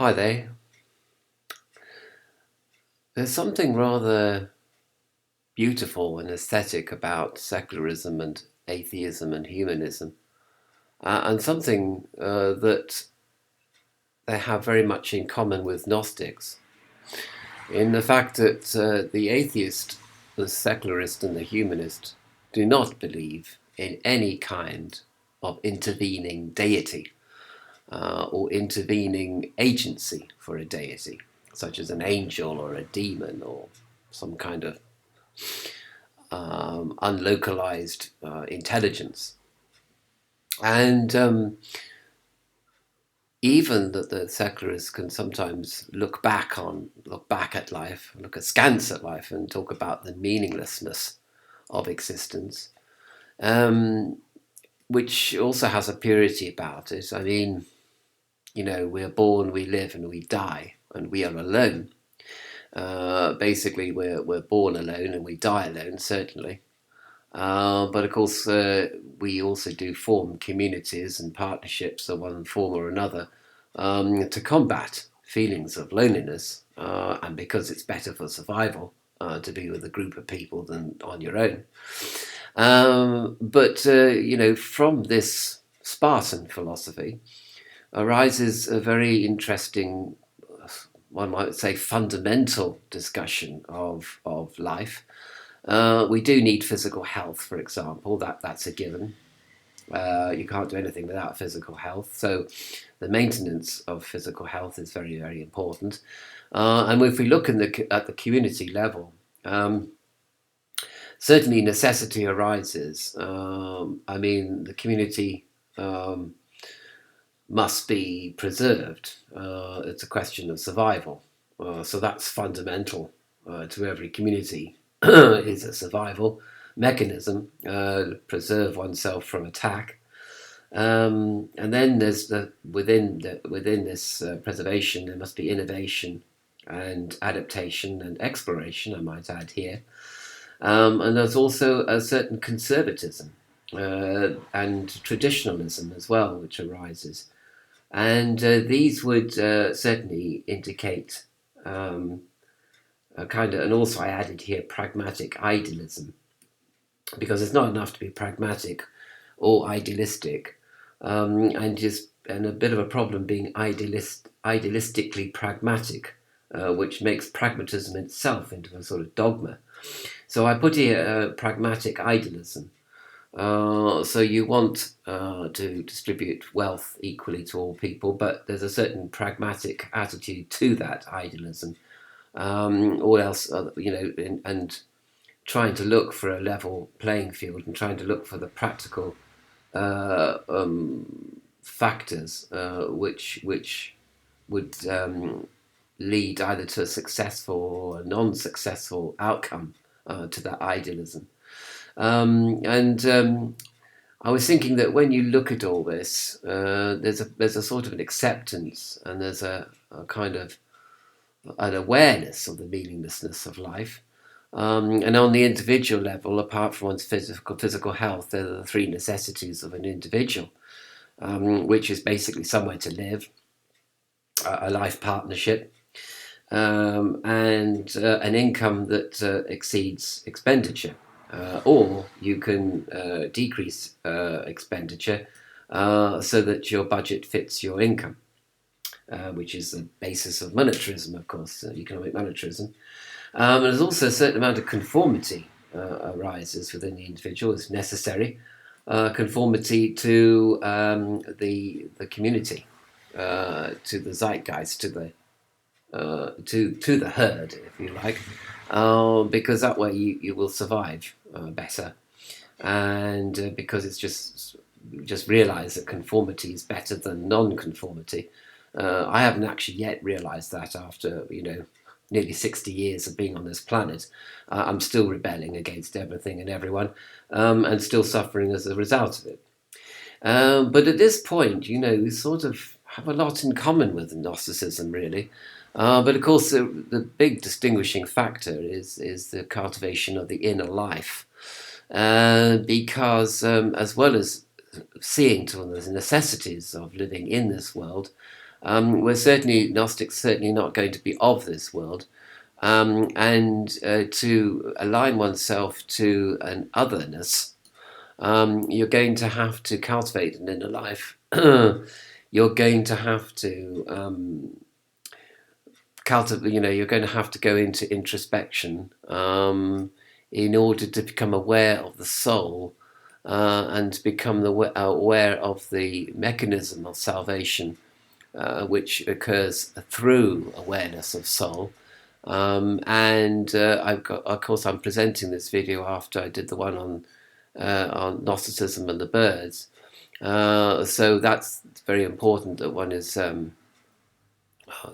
Hi there. There's something rather beautiful and aesthetic about secularism and atheism and humanism, and something that they have very much in common with Gnostics, in the fact that the atheist, the secularist, and the humanist do not believe in any kind of intervening deity or intervening agency for a deity, such as an angel or a demon or some kind of unlocalized intelligence. And even that the secularists can sometimes look back at life, look askance at life, and talk about the meaninglessness of existence, um, which also has a purity about it. I mean, we're born, we live, and we die, and we are alone. Basically, we're born alone and we die alone, certainly. But of course, we also do form communities and partnerships of one form or another to combat feelings of loneliness, and because it's better for survival to be with a group of people than on your own. But from this Spartan philosophy arises a very interesting, one might say, fundamental discussion of life. We do need physical health, for example. That's a given. You can't do anything without physical health. So the maintenance of physical health is very, very important. And if we look at the community level, certainly necessity arises. I mean, the community must be preserved. It's a question of survival. So that's fundamental to every community. Is a survival mechanism, preserve oneself from attack. And then there's within this preservation, there must be innovation and adaptation and exploration, I might add here. And there's also a certain conservatism and traditionalism as well, which arises. And these would certainly indicate a kind of, and also I added here pragmatic idealism, because it's not enough to be pragmatic or idealistic, and a bit of a problem being idealistically pragmatic, which makes pragmatism itself into a sort of dogma. So I put here pragmatic idealism. So you want to distribute wealth equally to all people, but there's a certain pragmatic attitude to that idealism. Or else, and trying to look for a level playing field and trying to look for the practical factors which would lead either to a successful or a non-successful outcome to that idealism. And I was thinking that when you look at all this, there's a sort of an acceptance, and there's a kind of an awareness of the meaninglessness of life. And on the individual level, apart from one's physical health, there are the three necessities of an individual, which is basically somewhere to live, a life partnership, and an income that exceeds expenditure. Or you can decrease expenditure so that your budget fits your income, which is the basis of monetarism, of course, economic monetarism. And there's also a certain amount of conformity arises within the individual as necessary, conformity to the community, to the zeitgeist, to the herd, if you like, because that way you will survive better, and because it's just realize that conformity is better than non-conformity. I haven't actually yet realized that after nearly 60 years of being on this planet. I'm still rebelling against everything and everyone, and still suffering as a result of it. But at this point, we sort of have a lot in common with Gnosticism, really. But of course, the big distinguishing factor is the cultivation of the inner life, because as well as seeing to the necessities of living in this world, We're certainly Gnostics, certainly not going to be of this world, and to align oneself to an otherness, you're going to have to cultivate an inner life. You're going to have to you're going to have to go into introspection in order to become aware of the soul and to become aware of the mechanism of salvation, which occurs through awareness of soul. Of course, I'm presenting this video after I did the one on Gnosticism and the birds. So that's very important that one is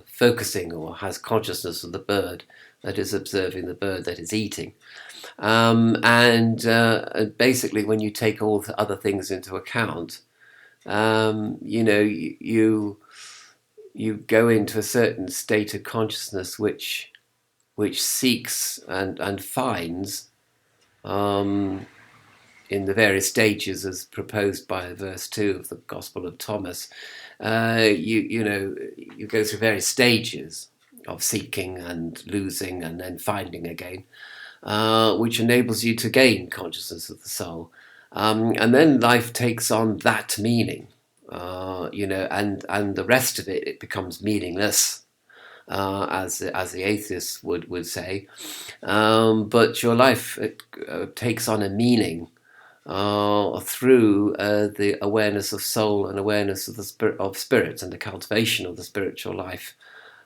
focusing or has consciousness of the bird that is observing the bird that is eating. Basically, when you take all the other things into account, you go into a certain state of consciousness which seeks and finds in the various stages as proposed by verse 2 of the Gospel of Thomas. You go through various stages of seeking and losing and then finding again, which enables you to gain consciousness of the soul. And then life takes on that meaning, and the rest of it becomes meaningless, as the atheists would say. But your life takes on a meaning through the awareness of soul and awareness of the spirit and the cultivation of the spiritual life,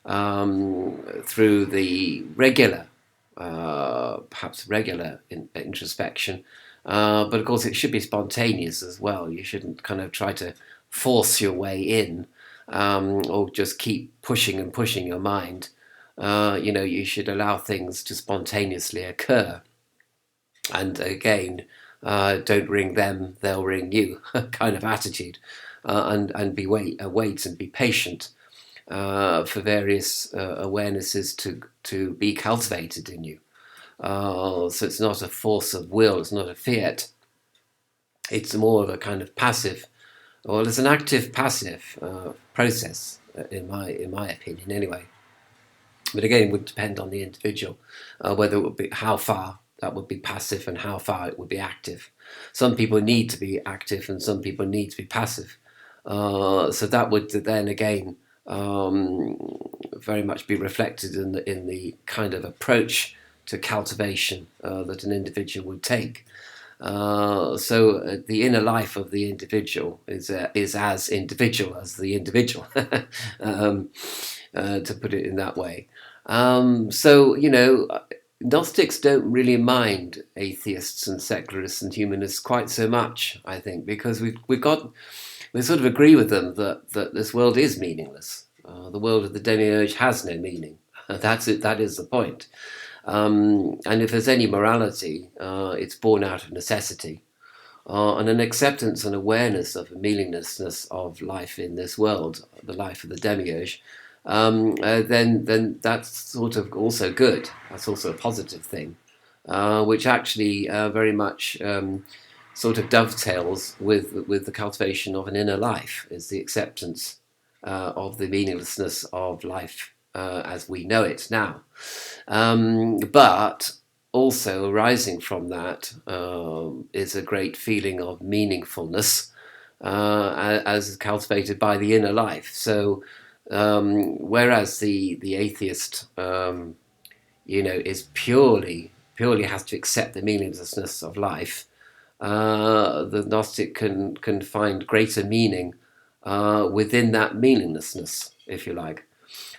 through the regular, perhaps regular introspection. But of course, it should be spontaneous as well. You shouldn't kind of try to force your way in, or just keep pushing and pushing your mind. You should allow things to spontaneously occur. And again, don't ring them, they'll ring you kind of attitude, and wait and be patient for various awarenesses to be cultivated in you. So it's not a force of will, it's not a fiat. It's more of a kind of passive, well, it's an active-passive process, in my opinion, anyway. But again, it would depend on the individual, whether it would be how far that would be passive and how far it would be active. Some people need to be active and some people need to be passive. So that would then again very much be reflected in the kind of approach to cultivation that an individual would take. So the inner life of the individual is as individual as the individual, to put it in that way. Gnostics don't really mind atheists and secularists and humanists quite so much, I think, because we sort of agree with them that this world is meaningless. The world of the demiurge has no meaning. That's it. That is the point. And if there's any morality, it's born out of necessity, and an acceptance and awareness of the meaninglessness of life in this world, the life of the demiurge. Then that's sort of also good. That's also a positive thing, which actually very much sort of dovetails with the cultivation of an inner life, is the acceptance of the meaninglessness of life as we know it now. But also arising from that is a great feeling of meaningfulness, as cultivated by the inner life. So whereas the atheist, is purely has to accept the meaninglessness of life, the Gnostic can find greater meaning within that meaninglessness, if you like.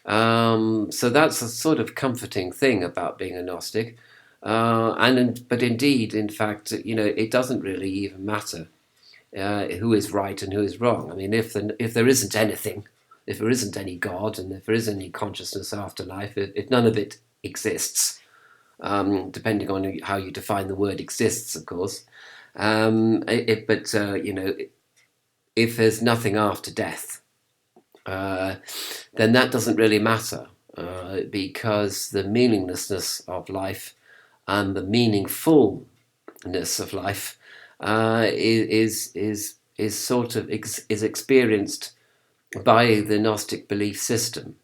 So that's a sort of comforting thing about being a Gnostic. But indeed, in fact, it doesn't really even matter who is right and who is wrong. I mean, if there isn't anything, if there isn't any God, and if there isn't any consciousness after life, if none of it exists, depending on how you define the word exists, of course. If there's nothing after death, then that doesn't really matter, because the meaninglessness of life and the meaningfulness of life is experienced by the Gnostic belief system,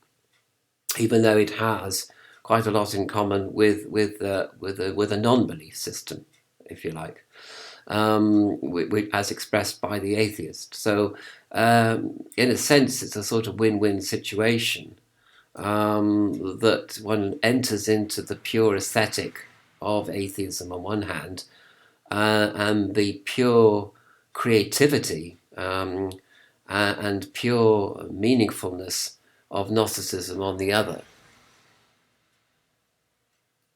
even though it has quite a lot in common with a non-belief system, if you like, as expressed by the atheist. So, in a sense, it's a sort of win-win situation, that one enters into the pure aesthetic of atheism on one hand, and the pure creativity, and pure meaningfulness of Gnosticism on the other.